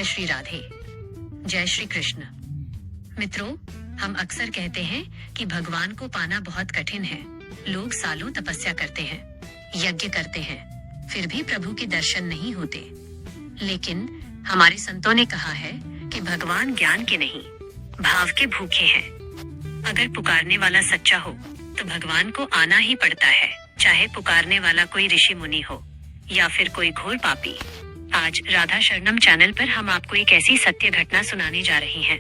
जय श्री राधे, जय श्री कृष्ण। मित्रों, हम अक्सर कहते हैं कि भगवान को पाना बहुत कठिन है। लोग सालों तपस्या करते हैं, यज्ञ करते हैं, फिर भी प्रभु के दर्शन नहीं होते। लेकिन हमारे संतों ने कहा है कि भगवान ज्ञान के नहीं, भाव के भूखे हैं। अगर पुकारने वाला सच्चा हो तो भगवान को आना ही पड़ता है, चाहे पुकारने वाला कोई ऋषि मुनि हो या फिर कोई घोर पापी। आज राधा शरणम चैनल पर हम आपको एक ऐसी सत्य घटना सुनाने जा रहे हैं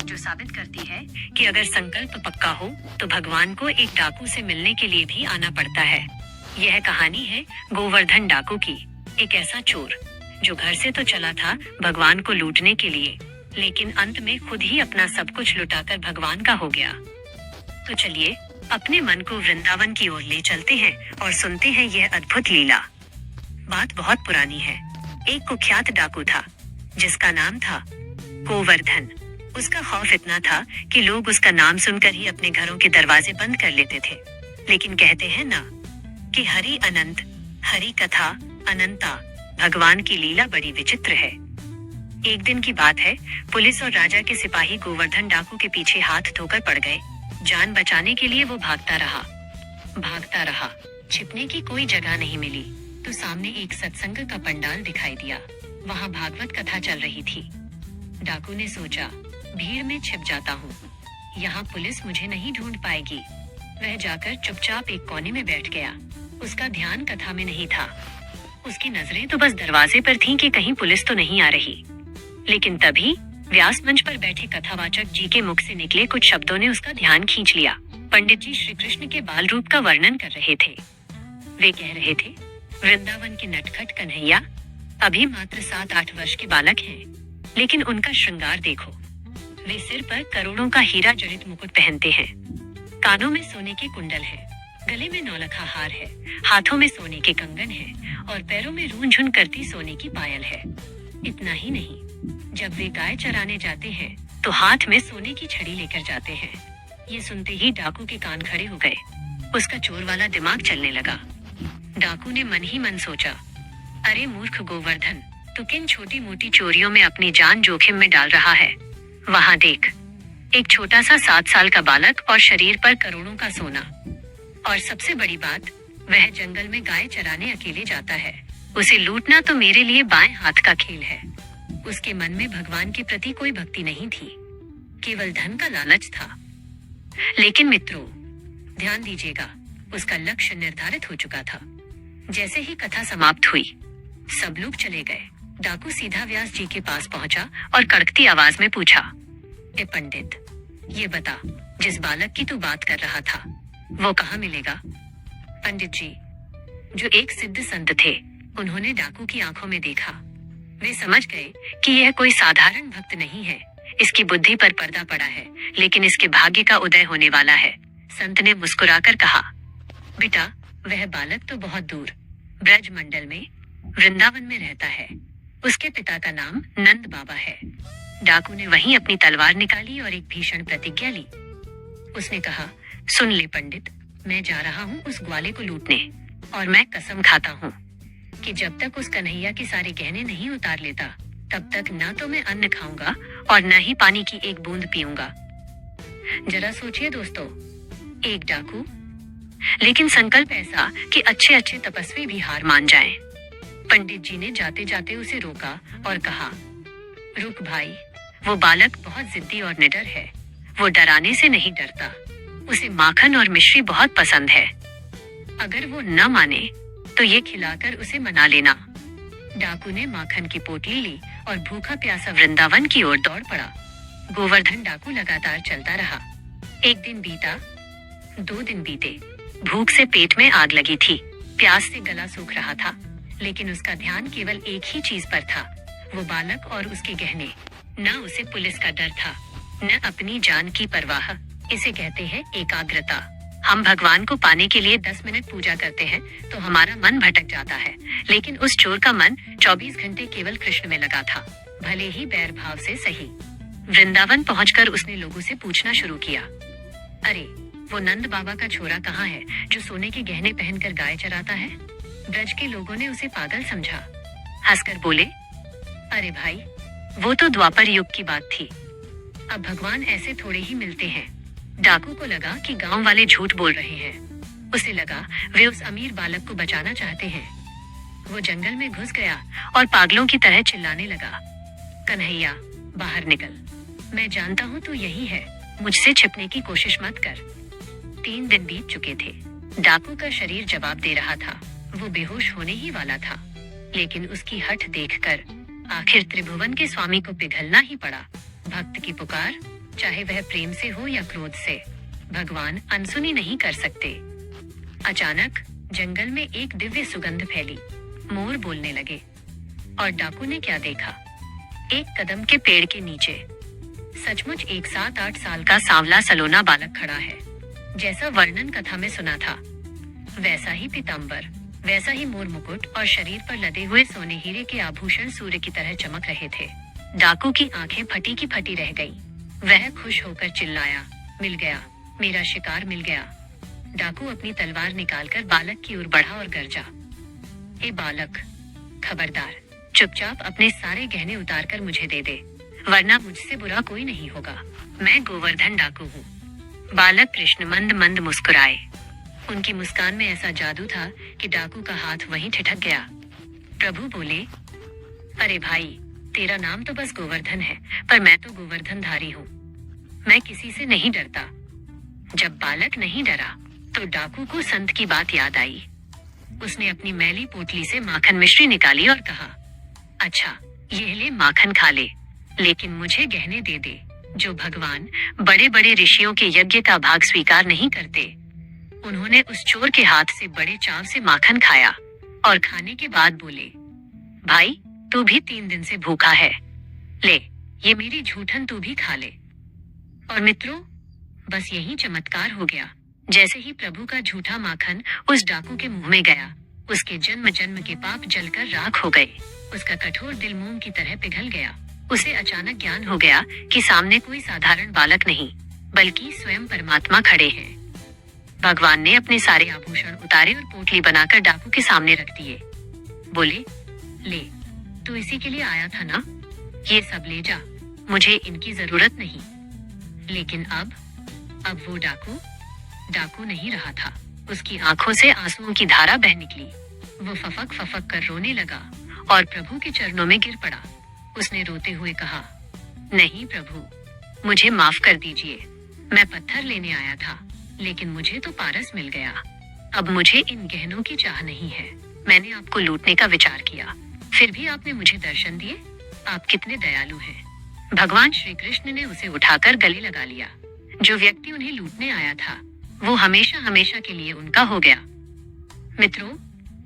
जो साबित करती है कि अगर संकल्प पक्का हो तो भगवान को एक डाकू से मिलने के लिए भी आना पड़ता है। यह कहानी है गोवर्धन डाकू की। एक ऐसा चोर जो घर से तो चला था भगवान को लूटने के लिए, लेकिन अंत में खुद ही अपना सब कुछ लुटाकर भगवान का हो गया। तो चलिए अपने मन को वृंदावन की ओर ले चलते हैं और सुनते हैं यह अद्भुत लीला। बात बहुत पुरानी है। एक कुख्यात डाकू था जिसका नाम था गोवर्धन। उसका खौफ इतना था कि लोग उसका नाम सुनकर ही अपने घरों के दरवाजे बंद कर लेते थे। लेकिन कहते हैं ना कि हरि अनंत, हरि कथा अनंता। भगवान की लीला बड़ी विचित्र है। एक दिन की बात है, पुलिस और राजा के सिपाही गोवर्धन डाकू के पीछे हाथ धोकर पड़ गए। जान बचाने के लिए वो भागता रहा। छिपने की कोई जगह नहीं मिली तो सामने एक सत्संग का पंडाल दिखाई दिया। वहाँ भागवत कथा चल रही थी। डाकू ने सोचा, भीड़ में छिप जाता हूँ, यहाँ पुलिस मुझे नहीं ढूंढ पाएगी। वह जाकर चुपचाप एक कोने में बैठ गया। उसका ध्यान कथा में नहीं था। उसकी नजरें तो बस दरवाजे पर थीं कि कहीं पुलिस तो नहीं आ रही। लेकिन तभी व्यास मंच पर बैठे कथावाचक जी के मुख से निकले कुछ शब्दों ने उसका ध्यान खींच लिया। पंडित जी श्री कृष्ण के बाल रूप का वर्णन कर रहे थे। वे कह रहे थे, वृंदावन के नटखट कन्हैया अभी मात्र 7-8 वर्ष के बालक हैं, लेकिन उनका श्रृंगार देखो। वे सिर पर करोड़ों का हीरा जड़ित मुकुट पहनते हैं, कानों में सोने के कुंडल हैं, गले में नौलखा हार है, हाथों में सोने के कंगन हैं और पैरों में रूंझ झुन करती सोने की पायल है। इतना ही नहीं, जब वे गाय चराने जाते हैं तो हाथ में सोने की छड़ी लेकर जाते हैं। ये सुनते ही डाकू के कान खड़े हो गए। उसका चोर वाला दिमाग चलने लगा। डाकू ने मन ही मन सोचा, अरे मूर्ख गोवर्धन, तू किन छोटी मोटी चोरियों में अपनी जान जोखिम में डाल रहा है। वहाँ देख, एक छोटा सा 7 साल का बालक और शरीर पर करोड़ों का सोना। और सबसे बड़ी बात, वह जंगल में गाय चराने अकेले जाता है। उसे लूटना तो मेरे लिए बाएं हाथ का खेल है। उसके मन में भगवान के प्रति कोई भक्ति नहीं थी, केवल धन का लालच था। लेकिन मित्रों, ध्यान दीजिएगा, उसका लक्ष्य निर्धारित हो चुका था। जैसे ही कथा समाप्त हुई, सब लोग चले गए। डाकू सीधा व्यास जी के पास पहुंचा और कड़कती आवाज में पूछा, ए पंडित, ये बता, जिस बालक की तू बात कर रहा था वो कहाँ मिलेगा। पंडित जी, जो एक सिद्ध संत थे, उन्होंने डाकू की आंखों में देखा। वे समझ गए कि यह कोई साधारण भक्त नहीं है। इसकी बुद्धि पर पर्दा पड़ा है, लेकिन इसके भाग्य का उदय होने वाला है। संत ने मुस्कुराकर कहा, बेटा, वह बालक तो बहुत दूर ब्रज मंडल में वृंदावन में रहता है। उसके पिता का नाम नंद बाबा है। डाकू ने वहीं अपनी तलवार निकाली और एक भीषण प्रतिज्ञा ली। उसने कहा, सुन ले पंडित, मैं जा रहा हूँ उस ग्वाले को लूटने, और मैं कसम खाता हूँ कि जब तक उस कन्हैया के सारे गहने नहीं उतार लेता, तब तक ना तो मैं अन्न खाऊंगा और न ही पानी की एक बूंद पीऊंगा। जरा सोचिए दोस्तों, एक डाकू, लेकिन संकल्प ऐसा कि अच्छे अच्छे तपस्वी भी हार मान जाएं। पंडित जी ने जाते जाते उसे रोका और कहा, रुक भाई, वो बालक बहुत जिद्दी और निडर है। वो डराने से नहीं डरता। उसे माखन और मिश्री बहुत पसंद है। अगर वो न माने तो ये खिलाकर उसे मना लेना। डाकू ने माखन की पोटली ली और भूखा प्यासा वृंदावन की ओर दौड़ पड़ा। गोवर्धन डाकू लगातार चलता रहा। एक दिन बीता, 2 दिन बीते। भूख से पेट में आग लगी थी, प्यास से गला सूख रहा था, लेकिन उसका ध्यान केवल एक ही चीज पर था, वो बालक और उसके गहने। न उसे पुलिस का डर था, न अपनी जान की परवाह। इसे कहते हैं एकाग्रता। हम भगवान को पाने के लिए 10 मिनट पूजा करते हैं तो हमारा मन भटक जाता है, लेकिन उस चोर का मन 24 घंटे केवल कृष्ण में लगा था, भले ही बैर भाव से सही। वृंदावन पहुंचकर उसने लोगों से पूछना शुरू किया, अरे वो नंद बाबा का छोरा कहाँ है जो सोने के गहने पहनकर गाय चराता है। ब्रज के लोगों ने उसे पागल समझा। हंसकर बोले, अरे भाई, वो तो द्वापर युग की बात थी। अब भगवान ऐसे थोड़े ही मिलते हैं। डाकू को लगा कि गांव वाले झूठ बोल रहे हैं। उसे लगा वे उस अमीर बालक को बचाना चाहते हैं। वो जंगल में घुस गया और पागलों की तरह चिल्लाने लगा, कन्हैया बाहर निकल, मैं जानता हूँ तू यही है, मुझसे छिपने की कोशिश मत कर। 3 दिन बीत चुके थे। डाकू का शरीर जवाब दे रहा था। वो बेहोश होने ही वाला था, लेकिन उसकी हठ देखकर आखिर त्रिभुवन के स्वामी को पिघलना ही पड़ा। भक्त की पुकार, चाहे वह प्रेम से हो या क्रोध से, भगवान अनसुनी नहीं कर सकते। अचानक जंगल में एक दिव्य सुगंध फैली। मोर बोलने लगे। और डाकू ने क्या देखा? एक कदम के पेड़ के नीचे सचमुच एक 7-8 साल का सांवला सलोना बालक खड़ा है। जैसा वर्णन कथा में सुना था, वैसा ही पीतांबर, वैसा ही मोर मुकुट और शरीर पर लदे हुए सोने हीरे के आभूषण सूर्य की तरह चमक रहे थे। डाकू की आंखें फटी की फटी रह गईं। वह खुश होकर चिल्लाया, मिल गया, मेरा शिकार मिल गया। डाकू अपनी तलवार निकालकर बालक की ओर बढ़ा और गरजा, ए बालक, खबरदार, चुपचाप अपने सारे गहने उतारकर मुझे दे दे, वरना मुझसे बुरा कोई नहीं होगा। मैं गोवर्धन डाकू हूँ। बालक कृष्ण मंद मंद मुस्कुराए। उनकी मुस्कान में ऐसा जादू था कि डाकू का हाथ वहीं ठिठक गया। प्रभु बोले, अरे भाई, तेरा नाम तो बस गोवर्धन है, पर मैं तो गोवर्धनधारी हूँ। मैं किसी से नहीं डरता। जब बालक नहीं डरा तो डाकू को संत की बात याद आई। उसने अपनी मैली पोटली से माखन मिश्री निकाली और कहा, अच्छा ये ले माखन खा ले, लेकिन मुझे गहने दे दे। जो भगवान बड़े बड़े ऋषियों के यज्ञ का भाग स्वीकार नहीं करते। उन्होंने उस चोर के हाथ से बड़े चाव से माखन खाया और खाने के बाद बोले, भाई तू भी 3 दिन से भूखा है, ले ये मेरी झूठन तू भी खा ले। और मित्रों, बस यही चमत्कार हो गया। जैसे ही प्रभु का झूठा माखन उस डाकू के मुंह में गया, उसके जन्म जन्म के पाप जलकर राख हो गए। उसका कठोर दिल मोम की तरह पिघल गया। उसे अचानक ज्ञान हो गया कि सामने कोई साधारण बालक नहीं, बल्कि स्वयं परमात्मा खड़े हैं। भगवान ने अपने सारे आभूषण उतारे और पोटली बनाकर डाकू के सामने रख दिए। बोले, ले, तू इसी के लिए आया था ना? ये सब ले जा, मुझे इनकी जरूरत नहीं। लेकिन अब वो डाकू नहीं रहा था। उसकी आंखों से आंसुओं की धारा बह निकली। वो फफक फफक कर रोने लगा और प्रभु के चरणों में गिर पड़ा। उसने रोते हुए कहा, नहीं प्रभु, मुझे माफ कर दीजिए। मैं पत्थर लेने आया था, लेकिन मुझे तो पारस मिल गया। अब मुझे इन गहनों की चाह नहीं है। मैंने आपको लूटने का विचार किया, फिर भी आपने मुझे दर्शन दिए। आप कितने दयालु हैं। भगवान श्री कृष्ण ने उसे उठाकर गले लगा लिया। जो व्यक्ति उन्हें लूटने आया था, वो हमेशा हमेशा के लिए उनका हो गया। मित्रों,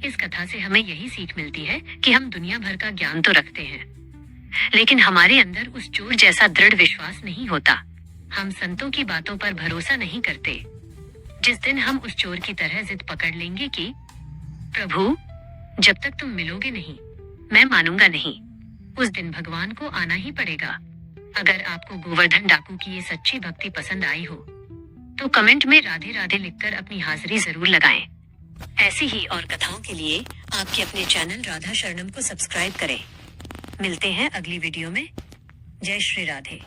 इस कथा से हमें यही सीख मिलती है कि हम दुनिया भर का ज्ञान तो रखते हैं, लेकिन हमारे अंदर उस चोर जैसा दृढ़ विश्वास नहीं होता। हम संतों की बातों पर भरोसा नहीं करते। जिस दिन हम उस चोर की तरह जिद पकड़ लेंगे कि प्रभु, जब तक तुम मिलोगे नहीं, मैं मानूंगा नहीं, उस दिन भगवान को आना ही पड़ेगा। अगर आपको गोवर्धन डाकू की ये सच्ची भक्ति पसंद आई हो, तो कमेंट में राधे राधे लिखकर अपनी हाजिरी जरूर लगाएं। ऐसी ही और कथाओं के लिए आपके अपने चैनल राधा शरणम को सब्सक्राइब करें। मिलते हैं अगली वीडियो में। जय श्री राधे।